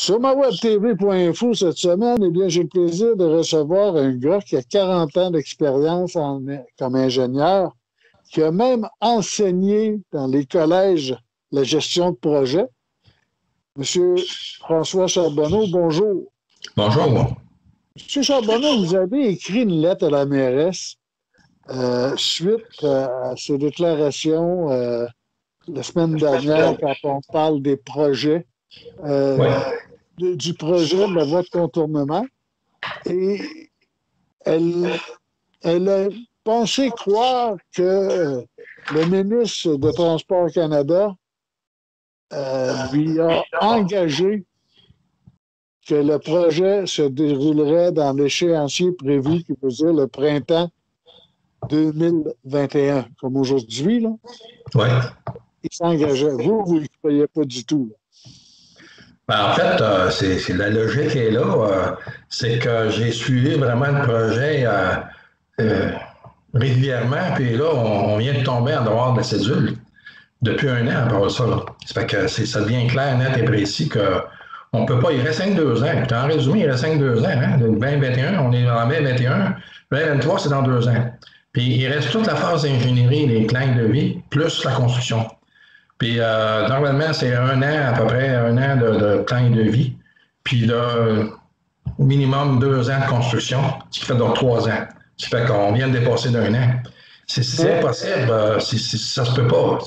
Sur ma webtv.info cette semaine, eh bien, j'ai le plaisir de recevoir un gars qui a 40 ans d'expérience comme ingénieur, qui a même enseigné dans les collèges la gestion de projet. Monsieur François Charbonneau, bonjour. Bonjour. Monsieur Charbonneau, vous avez écrit une lettre à la mairesse suite à ces déclarations la semaine dernière quand on parle des projets. Oui. Du projet de la voie de contournement. Et elle a pensé croire que le ministre de Transport Canada lui a engagé que le projet se déroulerait dans l'échéancier prévu, qui veut dire le printemps 2021, comme aujourd'hui. Là. Oui. Il s'engageait. Vous ne le croyez pas du tout. Là. En fait, c'est la logique est là. C'est que j'ai suivi vraiment le projet régulièrement, puis là, on vient de tomber en dehors de la cédule depuis un an après ça. Ça fait que ça devient clair, net et précis qu'on ne peut pas. Il reste 5-2 ans. Puis en résumé, il reste 5-2 ans. Hein? Le 2021, on est en mai 21. 2023, c'est dans 2 ans. Puis il reste toute la phase d'ingénierie, les plans de vie, plus la construction. Puis normalement, c'est 1 an, à peu près 1 an de plan de vie. Puis là, minimum 2 ans de construction, ce qui fait donc 3 ans. Ce qui fait qu'on vient de dépasser d'1 an. C'est impossible, ça se peut pas.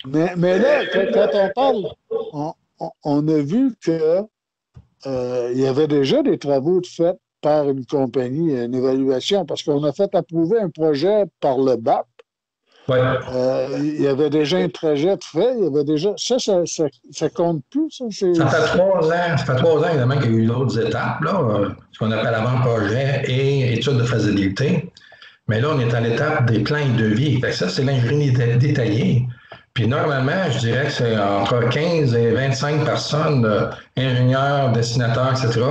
Mais là, quand on parle, on a vu que il y avait déjà des travaux faits par une compagnie, une évaluation, parce qu'on a fait approuver un projet par le BAP. Oui. Il y avait déjà un trajet de fait, il y avait déjà. Ça compte plus, ça? Ça fait 3 ans. Ça fait 3 ans, évidemment, qu'il y a eu d'autres étapes, là, ce qu'on appelle avant-projet et études de faisabilité. Mais là, on est à l'étape des plans et devis. Fait que ça, c'est l'ingénierie détaillée. Puis normalement, je dirais que c'est entre 15 et 25 personnes, ingénieurs, dessinateurs, etc.,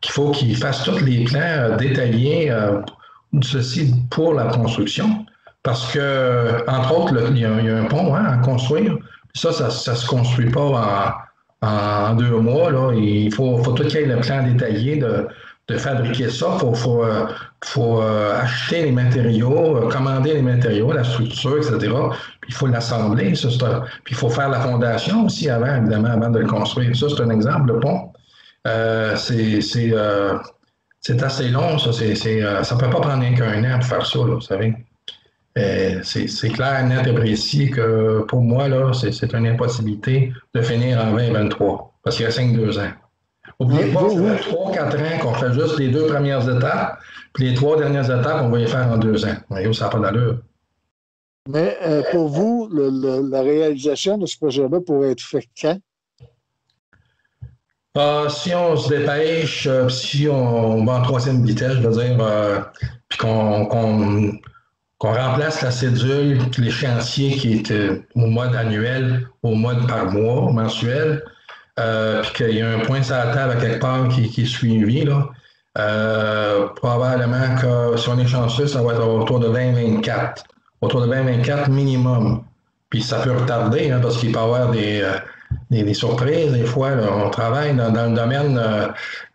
qu'il faut qu'ils fassent tous les plans détaillés, ceci pour la construction. Parce que, entre autres, il y a un pont à construire. Ça ne se construit pas en 2 mois. Là. Il faut tout qu'il y ait le plan détaillé de fabriquer ça. Il faut acheter les matériaux, commander les matériaux, la structure, etc. Puis il faut l'assembler. Puis il faut faire la fondation aussi avant, évidemment, avant de le construire. Ça, c'est un exemple. Le pont, c'est assez long. Ça ne peut pas prendre rien qu'un an pour faire ça, là, vous savez. C'est clair, net et précis que pour moi, là, c'est une impossibilité de finir en 2023, parce qu'il y a 5-2 ans. N'oubliez pas, ça fait 3-4 ans qu'on fait juste les 2 premières étapes, puis les 3 dernières étapes, on va les faire en 2 ans. Mais ça n'a pas d'allure. Mais pour vous, la réalisation de ce projet-là pourrait être faite quand? Si on se dépêche, si on va en 3e vitesse, je veux dire, puis qu'on remplace la cédule, l'échéancier qui est au mode annuel, au mode par mois, mensuel, puis qu'il y a un point sur la table à quelque part qui est suivi, là. Probablement que si on est chanceux, ça va être autour de 2024. Autour de 2024 minimum. Puis ça peut retarder, hein, parce qu'il peut y avoir des surprises. Des fois, là, on travaille dans le domaine,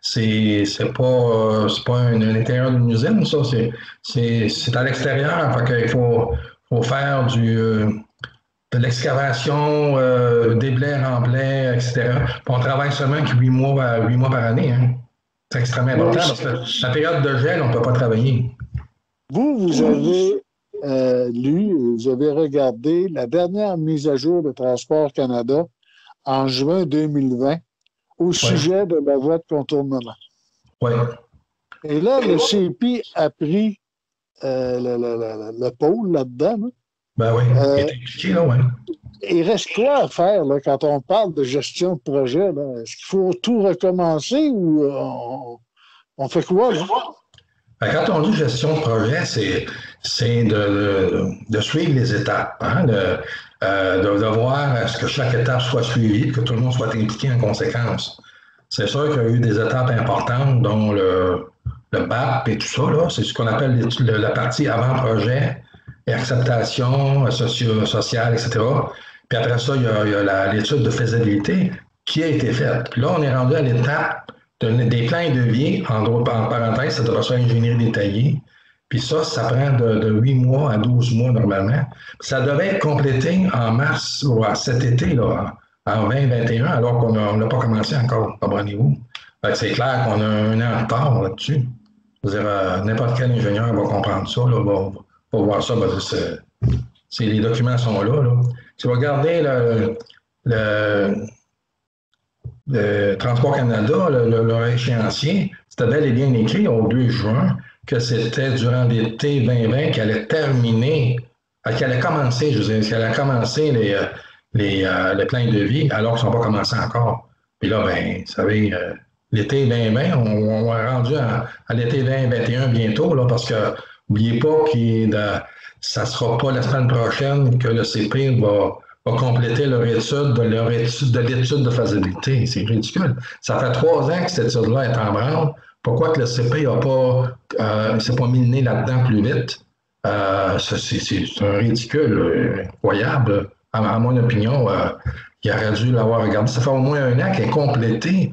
c'est pas à l'intérieur d'une usine, ça. C'est à l'extérieur. Fait qu'il faut faire de l'excavation, des blés remblais, etc. Puis on travaille seulement que 8 mois par année. Hein. C'est extrêmement important parce que la période de gel, on ne peut pas travailler. Vous avez lu, vous avez regardé la dernière mise à jour de Transport Canada en juin 2020 au sujet de la voie de contournement. Oui. Et là, le CP a pris le pôle là-dedans. Là. Ben oui, il est impliqué, là, oui. Il reste quoi à faire là, quand on parle de gestion de projet? Est-ce qu'il faut tout recommencer ou on fait quoi? Là? Ben, quand on dit gestion de projet, c'est de suivre les étapes, hein, de voir à ce que chaque étape soit suivie, que tout le monde soit impliqué en conséquence. C'est sûr qu'il y a eu des étapes importantes, dont le BAP et tout ça, là, c'est ce qu'on appelle la partie avant-projet et acceptation sociale, etc. Puis après ça, il y a l'étude de faisabilité qui a été faite. Puis là, on est rendu à l'étape des plans et devis, en parenthèse, ça devrait être ingénierie détaillée. Puis ça prend de 8 mois à 12 mois normalement. Puis ça devait être complété en mars, ou cet été, là, en 2021, alors qu'on n'a pas commencé encore, comprenez-vous. C'est clair qu'on a un an de retard là-dessus. Je veux dire, n'importe quel ingénieur va comprendre ça, là, va voir ça. Les documents sont là. Si vous regardez le Transport Canada, leur échéancier, c'était bel et bien écrit au 2 juin que c'était durant l'été 2020 qu'elle allait terminer, qu'elle allait commencer, qu'elle allait commencer les plans de vie alors qu'ils ne sont pas commencés encore. Puis là, vous savez, l'été 2020, on est rendu à l'été 2021 bientôt, là, parce que n'oubliez pas que ça ne sera pas la semaine prochaine que le CP va compléter leur étude de l'étude de faisabilité. C'est ridicule. Ça fait 3 ans que cette étude-là est en branle. Pourquoi que le CP ne s'est pas mis le nez là-dedans plus vite? C'est un ridicule incroyable. À mon opinion, il aurait dû l'avoir regardé. Ça fait au moins 1 an qu'elle est complétée,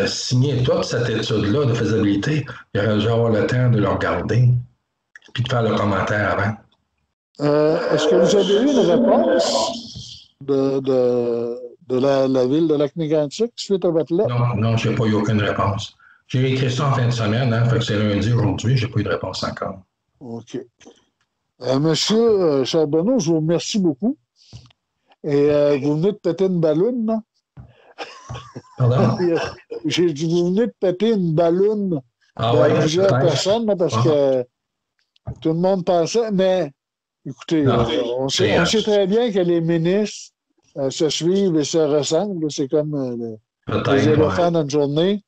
signé toute cette étude-là de faisabilité. Il aurait dû avoir le temps de le regarder puis de faire le commentaire avant. Est-ce que vous avez eu une réponse de la ville de Lac-Mégantic suite à votre lettre? Non, je n'ai pas eu aucune réponse. J'ai écrit ça en fin de semaine, fait que c'est lundi aujourd'hui, je n'ai pas eu de réponse encore. OK. Monsieur Charbonneau, je vous remercie beaucoup. Et vous venez de péter une balloune, non? Pardon? J'ai dit, vous venez de péter une balloune de plusieurs personnes, là, parce que tout le monde pensait, mais écoutez, on sait très bien que les ministres se suivent et se ressemblent. C'est comme les éléphants dans une journée.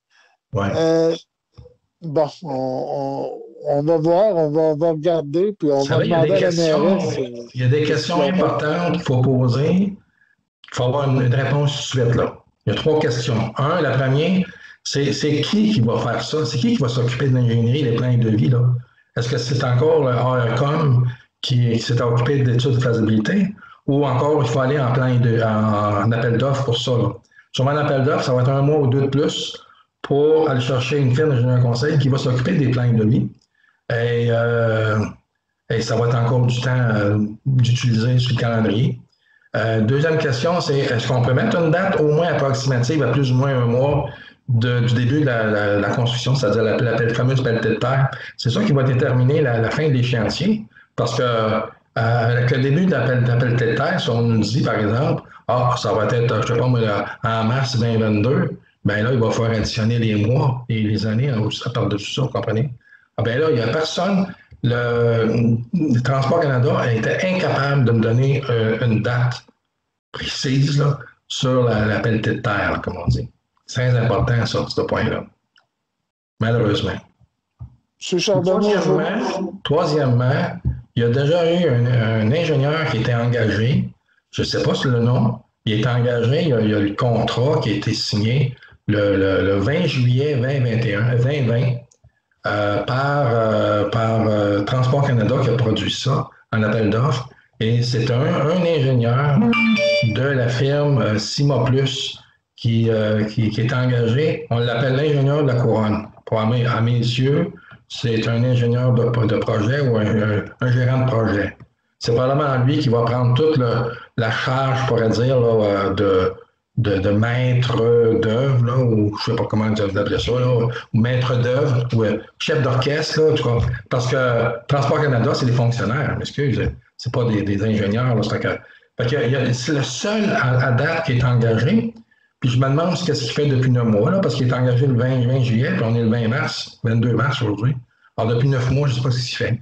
Ouais. Bon, on va voir, on va regarder, puis on va demander à la mairesse. Il y a des questions importantes qu'il faut poser. Il faut avoir une réponse tout de suite là. Il y a 3 questions. La première, c'est qui va faire ça? C'est qui va s'occuper de l'ingénierie, les plans de vie, là? Est-ce que c'est encore le ARCOM qui s'est occupé de l'étude de faisabilité ou encore il faut aller en appel d'offres pour ça? Là? Sur un appel d'offres, ça va être 1 mois ou 2 de plus pour aller chercher une firme d'ingénieur conseil qui va s'occuper des plans de vie. Et ça va être encore du temps d'utiliser sur le calendrier. Deuxième question, c'est est-ce qu'on peut mettre une date au moins approximative à plus ou moins 1 mois du début de la construction, c'est-à-dire la fameuse pelletée de terre. C'est ça qui va déterminer la fin de l'échéancier. Parce que avec le début de la pelletée de terre, si on nous dit, par exemple, ça va être, je ne sais pas moi, en mars 2022, bien là, il va falloir additionner les mois et les années à part-dessus ça, vous comprenez? Bien là, il n'y a personne. Le Transport Canada a été incapable de me donner une date précise là, sur la pelletée de terre, là, comme on dit. C'est très important, ça, ce point-là. Malheureusement. Troisièmement, il y a déjà eu un ingénieur qui était engagé, je ne sais pas si le nom, il est engagé, il y a le contrat qui a été signé le 20 juillet 2020 par Transport Canada qui a produit ça en appel d'offres. Et c'est un ingénieur de la firme Cima Plus qui est engagé. On l'appelle l'ingénieur de la couronne. À mes yeux, c'est un ingénieur de projet ou un gérant de projet. C'est probablement lui qui va prendre toute la charge, je pourrais dire, là, de maître d'œuvre, ou je ne sais pas comment vous appelez ça, là, ou maître d'œuvre, ou chef d'orchestre, là, en tout cas. Parce que Transport Canada, c'est des fonctionnaires, excusez, c'est pas des ingénieurs. Là, c'est le seul à date qui est engagé. Puis je me demande ce qu'il fait depuis 9 mois, là, parce qu'il est engagé le 20 juillet, puis on est le 22 mars aujourd'hui. Alors depuis 9 mois, je ne sais pas ce qu'il fait.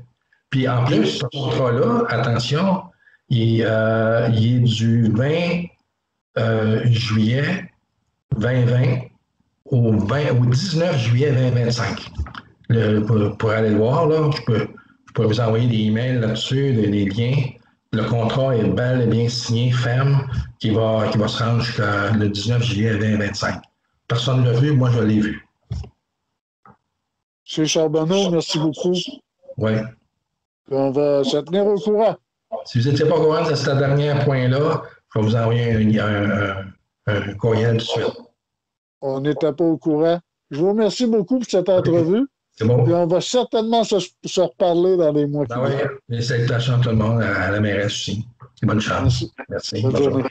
Puis en plus, ce contrat-là, attention, il est du 20 juillet 2020 au 19 juillet 2025. Pour aller le voir, là, je peux vous envoyer des emails là-dessus, des liens. Le contrat est bel et bien signé, ferme, qui va se rendre jusqu'à le 19 juillet 2025. Personne ne l'a vu, moi je l'ai vu. M. Charbonneau, merci beaucoup. Oui. On va se tenir au courant. Si vous n'étiez pas au courant de ce dernier point-là, je vais vous envoyer un courriel tout de suite. On n'était pas au courant. Je vous remercie beaucoup pour cette entrevue. C'est bon. Puis on va certainement se reparler dans les mois qui Ben oui, viennent. les salutations à tout le monde, à la mairesse aussi. Bonne chance. Merci. Merci. Bonne journée.